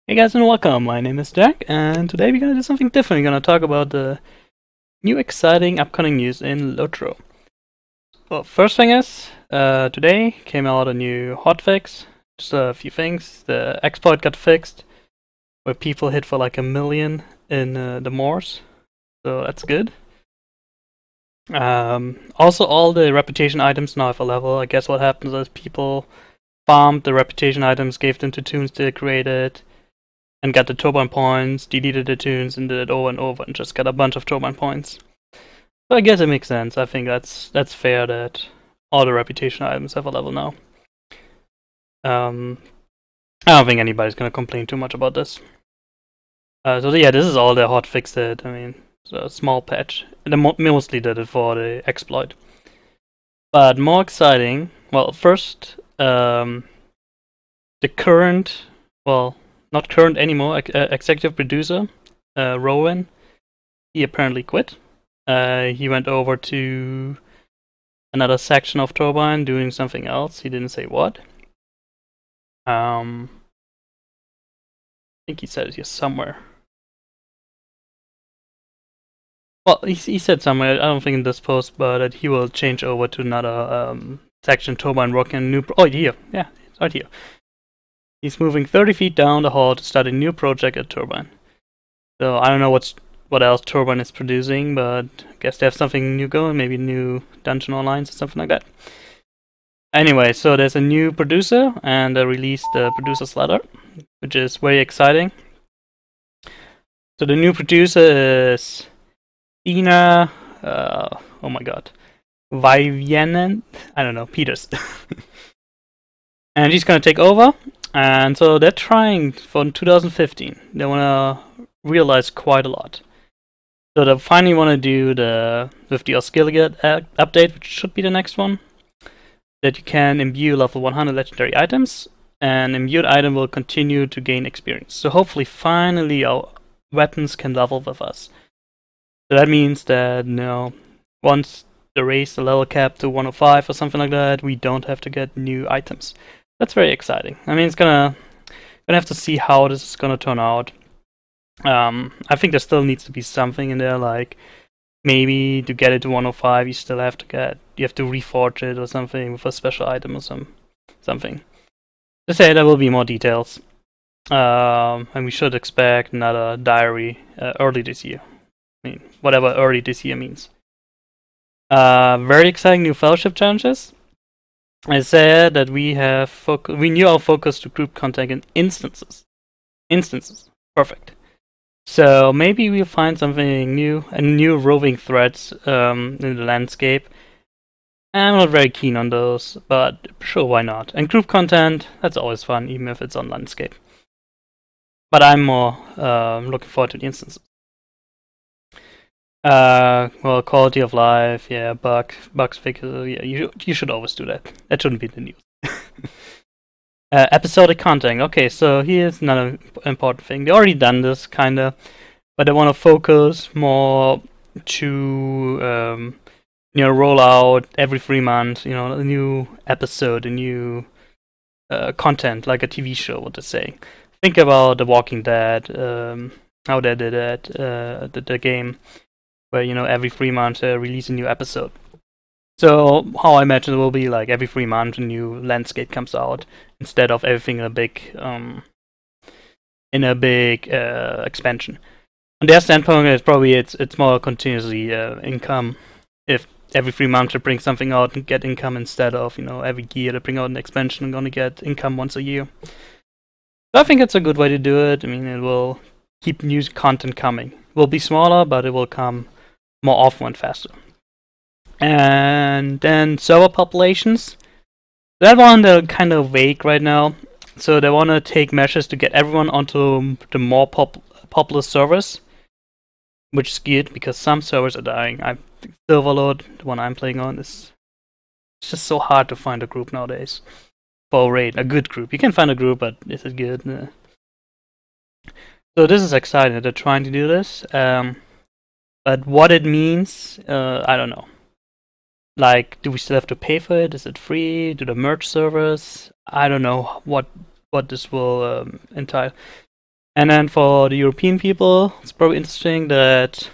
Hey guys and welcome, my name is Jack, and today we're gonna do something different. We're gonna talk about the new exciting upcoming news in Lotro. Well, first thing is, today came out a new hotfix, just a few things. The exploit got fixed, where people hit for like 1 million in the Moors, so that's good. Also all the reputation items now have a level. I guess what happens is people farmed the reputation items, gave them to tunes they created, and got the Turbine points, deleted the tunes, and did it over and over, and just got a bunch of Turbine points. So I guess it makes sense. I think that's fair that all the reputation items have a level now. I don't think anybody's gonna complain too much about this. So yeah, this is all the hotfix did. I mean, it's a small patch. They mostly did it for the exploit. But more exciting, well, first, the current, well, not current anymore, executive producer, Rowan, he apparently quit. He went over to another section of Turbine doing something else. He didn't say what. I think he said it here somewhere. Well, he said somewhere, I don't think in this post, but that he will change over to another section Turbine working on a new... oh, here. Yeah, it's right here. He's moving 30 feet down the hall to start a new project at Turbine. So I don't know what else Turbine is producing, but I guess they have something new going, maybe new dungeon online or something like that. Anyway, so there's a new producer, and they released the producer's letter, which is very exciting. So the new producer is Ina, oh my god, Vivianen, I don't know, Peters. And she's gonna take over. And so they're trying for 2015. They want to realize quite a lot. So they finally want to do with the Oscillate update, which should be the next one, that you can imbue level 100 legendary items, and imbued item will continue to gain experience. So hopefully, finally, our weapons can level with us. So that means that once they raise the level cap to 105 or something like that, we don't have to get new items. That's very exciting. I mean, it's gonna have to see how this is gonna turn out. I think there still needs to be something in there, like maybe to get it to 105, you have to reforge it or something with a special item or something. To say there will be more details, and we should expect another diary early this year. I mean, whatever early this year means. Very exciting new fellowship challenges. I said that we knew our focus to group content in instances. Perfect. So maybe we'll find something new, and new roving threads in the landscape. I'm not very keen on those, but sure, why not? And group content, that's always fun, even if it's on landscape. But I'm more looking forward to the instances. Well, quality of life, yeah, bugs fixes, yeah, you should always do that. That shouldn't be the news. Episodic content. Okay, so here's another important thing. They already done this, kinda, but they want to focus more to, roll out every 3 months, a new episode, a new content, like a TV show, what they say. Think about The Walking Dead, how they did that, the game, where every 3 months they release a new episode. So how I imagine it will be, like every 3 months a new landscape comes out instead of everything in a big expansion. On their standpoint, it's more continuously income. If every 3 months they bring something out and get income instead of every year they bring out an expansion and gonna get income once a year. So I think it's a good way to do it. I mean, it will keep new content coming. It will be smaller, but it will come more often and faster. And then server populations. That one, they're kind of vague right now. So they want to take measures to get everyone onto the more popular servers, which is good because some servers are dying. I think Silverlord, the one I'm playing on, it's just so hard to find a group nowadays for a raid. A good group. You can find a group, but is it good? Nah. So this is exciting that they're trying to do this. But what it means, I don't know. Like, do we still have to pay for it? Is it free? Do they merge servers? I don't know what this will entail. And then for the European people, it's probably interesting that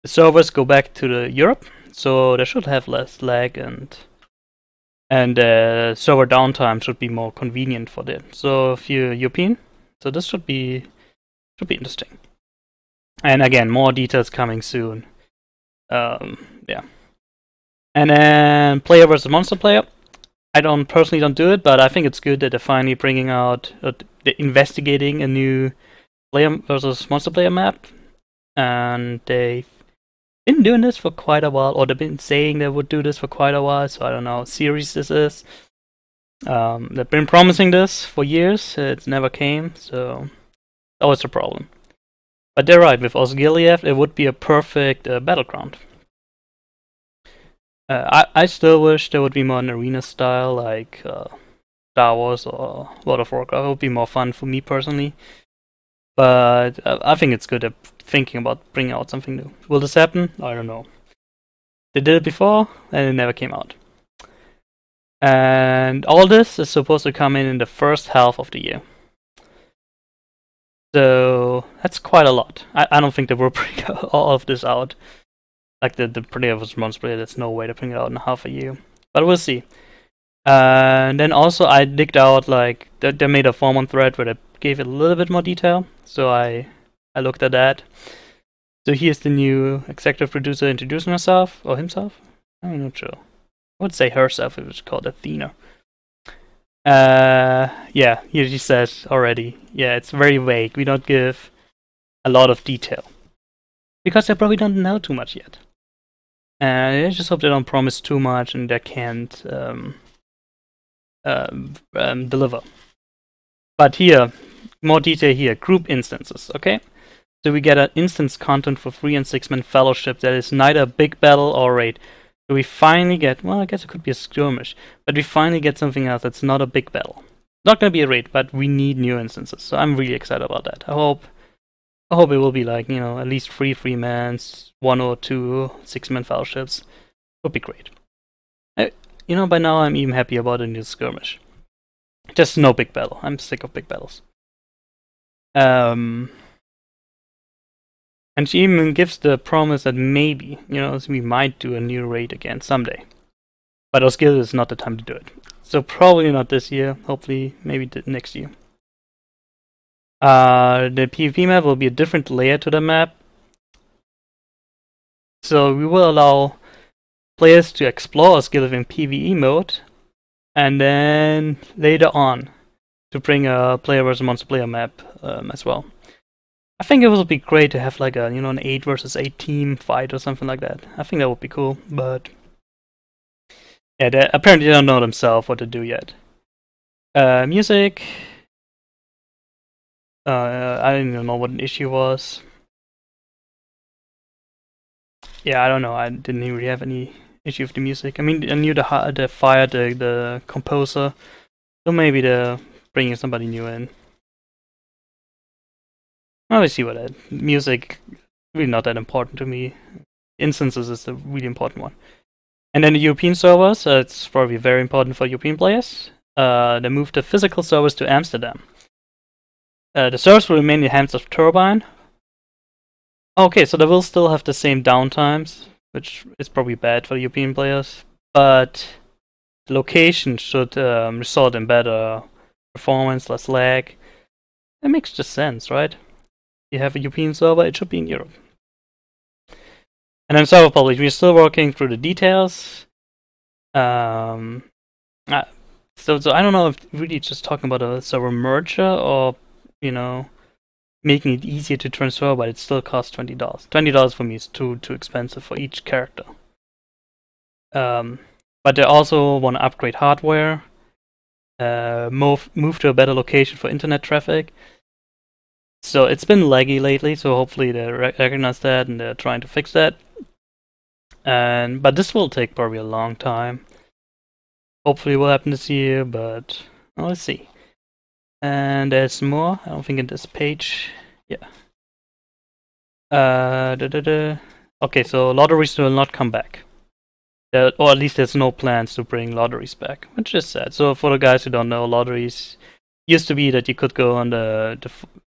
the servers go back to the Europe, so they should have less lag and server downtime should be more convenient for them. So if you're European, so this should be interesting. And again, more details coming soon. Yeah. And then player versus monster player. I personally don't do it, but I think it's good that they're finally bringing out, they're investigating a new player versus monster player map. And they've been doing this for quite a while, or they've been saying they would do this for quite a while, so I don't know what series this is. They've been promising this for years, it never came, so that was the problem. But they're right, with Osgiliath, it would be a perfect battleground. I still wish there would be more an arena style, like Star Wars or World of Warcraft. It would be more fun for me personally. But I think it's good at thinking about bringing out something new. Will this happen? I don't know. They did it before, and it never came out. And all this is supposed to come in the first half of the year. So that's quite a lot. I don't think they will bring all of this out. Like the player versus monster player, there's no way to bring it out in half a year. But we'll see. And then also I digged out, like, they made a forum thread where they gave it a little bit more detail. So I looked at that. So here's the new executive producer introducing herself, or himself? I'm not sure. I would say herself if it's called Athena. Yeah, here she says already. Yeah, it's very vague. We don't give a lot of detail. Because they probably don't know too much yet. And I just hope they don't promise too much and they can't deliver. But here, more detail here. Group instances, okay? So we get an instance content for 3 and 6-man fellowship that is neither a big battle or raid. So we finally get, well, I guess it could be a skirmish, but we finally get something else that's not a big battle. Not gonna be a raid, but we need new instances. So I'm really excited about that. I hope it will be like, you know, at least 3 3-mans, 1 or 2 6-man fellowships. Would be great. You know, by now I'm even happy about a new skirmish. Just no big battle. I'm sick of big battles. And she even gives the promise that maybe, you know, we might do a new raid again someday. But Osgiliath is not the time to do it. So probably not this year. Hopefully, maybe next year. The PvP map will be a different layer to the map. So we will allow players to explore Osgiliath in PvE mode, and then later on to bring a player versus monster player map as well. I think it would be great to have like a, you know, an 8 versus 8 team fight or something like that. I think that would be cool, but yeah, they apparently don't know themselves what to do yet. Music. I didn't even know what an issue was. Yeah, I don't know. I didn't really have any issue with the music. I mean, I knew they fired the composer, so maybe they're bringing somebody new in. I'll see what that music really not that important to me. Instances is the really important one. And then the European servers, it's probably very important for European players. They moved the physical servers to Amsterdam. The servers will remain in the hands of Turbine. Okay, so they will still have the same downtimes, which is probably bad for European players, but the location should result in better performance, less lag. That makes just sense, right? You have a European server, it should be in Europe. And then server publish, we're still working through the details. So I don't know if really just talking about a server merger or, you know, making it easier to transfer, but it still costs $20. $20 for me is too expensive for each character. But they also want to upgrade hardware, move to a better location for internet traffic. So it's been laggy lately, so hopefully they recognize that and they're trying to fix that. But this will take probably a long time. Hopefully it will happen this year, but well, let's see. And there's more. I don't think in this page. Yeah. Okay, so lotteries will not come back. Or at least there's no plans to bring lotteries back, which is sad. So for the guys who don't know, lotteries used to be that you could go on the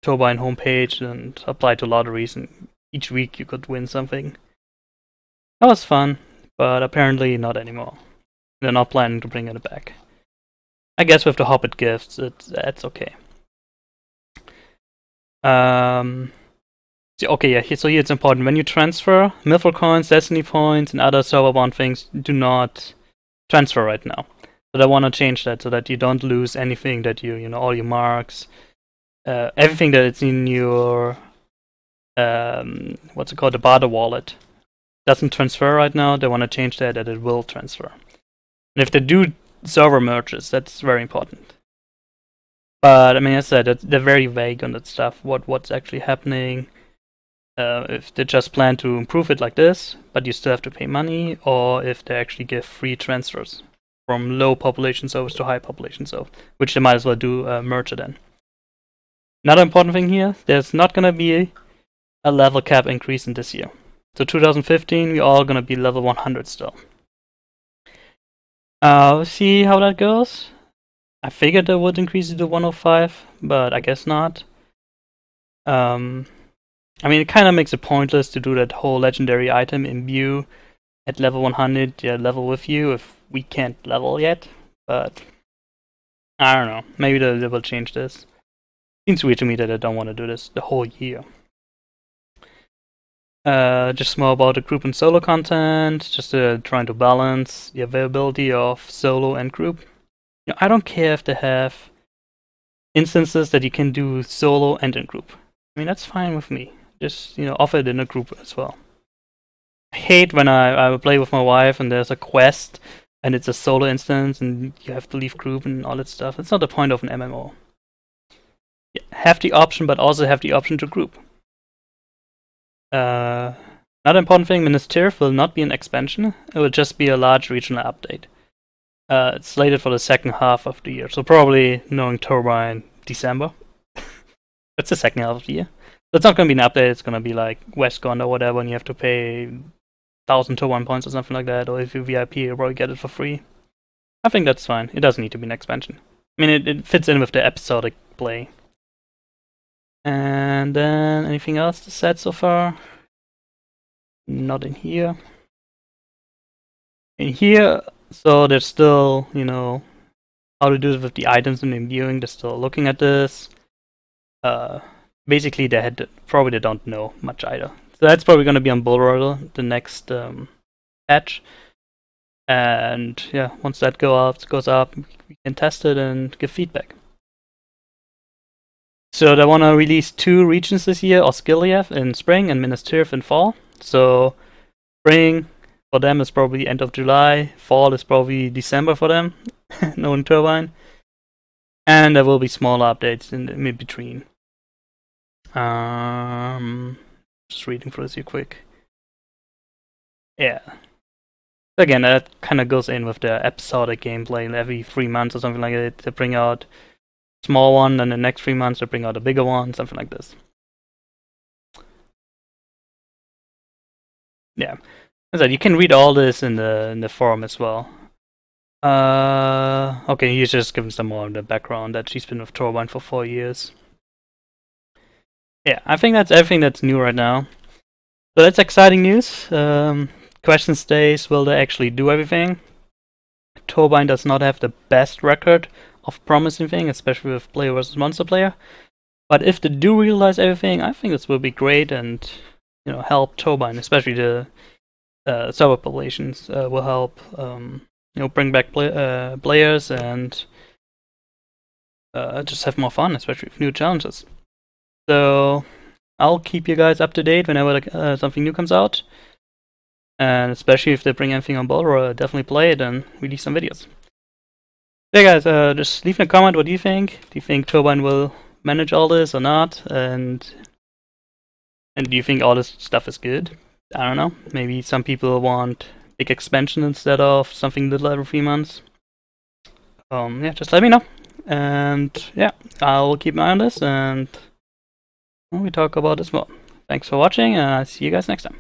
Turbine homepage and apply to lotteries, and each week you could win something. That was fun, but apparently not anymore. They're not planning to bring it back. I guess with the Hobbit gifts, that's okay. Okay, yeah, so here it's important. When you transfer, Mithril coins, Destiny points, and other server-bound things do not transfer right now. But I want to change that so that you don't lose anything that you know, all your marks, everything that is in your, what's it called, the barter wallet. Doesn't transfer right now. They want to change that it will transfer. And if they do server merges, that's very important. But I mean, as I said, they're very vague on that stuff. What's actually happening? If they just plan to improve it like this, but you still have to pay money, or if they actually give free transfers from low population servers to high population servers, which they might as well do merge it in. Another important thing here: there's not gonna be a level cap increase in this year. So 2015, we're all gonna be level 100 still. We'll see how that goes. I figured they would increase it to 105, but I guess not. I mean, it kind of makes it pointless to do that whole legendary item imbue at level 100, level with you, if we can't level yet. But I don't know. Maybe they will change this. Seems weird to me that I don't want to do this the whole year. Just more about the group and solo content. Just trying to balance the availability of solo and group. You know, I don't care if they have instances that you can do solo and in group. I mean, that's fine with me. Just, you know, offer it in a group as well. I hate when I play with my wife and there's a quest and it's a solo instance and you have to leave group and all that stuff. It's not the point of an MMO. Yeah, have the option, but also have the option to group. Another important thing, Minas Tirith will not be an expansion. It will just be a large regional update. It's slated for the second half of the year, so probably, knowing Turbine, December. That's the second half of the year. So it's not going to be an update, it's going to be like Westgond or whatever, and you have to pay 1,000 Turbine points or something like that, or if you VIP, you'll probably get it for free. I think that's fine. It doesn't need to be an expansion. I mean, it fits in with the episodic play. And then, anything else to said so far? Not in here. In here, so they're still, you know, how to do it with the items and imbuing. They're still looking at this. Basically, they don't know much either. So that's probably going to be on Bull Royal, the next patch. And yeah, once that goes up, we can test it and give feedback. So they want to release 2 regions this year, Osgiliath in spring and Minas Tirith in fall. So spring for them is probably end of July, fall is probably December for them, knowing Turbine. And there will be smaller updates in the mid-between. Just reading through this here quick. Yeah. Again, that kind of goes in with the episodic gameplay. Every 3 months or something like that, they bring out a small one, then the next 3 months they bring out a bigger one, something like this. Yeah. As I said, you can read all this in the forum as well. Okay, he's just giving some more of the background that she's been with Turbine for 4 years. Yeah, I think that's everything that's new right now. So that's exciting news. Question stays, will they actually do everything? Turbine does not have the best record of promising things, especially with player versus monster player. But if they do realize everything, I think this will be great and, you know, help Turbine, especially the server populations will help, you know, bring back players and just have more fun, especially with new challenges. So I'll keep you guys up to date whenever something new comes out. And especially if they bring anything on board, I'll definitely play it and release some videos. So yeah, guys, just leave in a comment what you think. Do you think Turbine will manage all this or not? And do you think all this stuff is good? I don't know. Maybe some people want big expansion instead of something little every 3 months. Yeah, just let me know. And yeah, I'll keep my eye on this and we talk about this more. Thanks for watching, and I'll see you guys next time.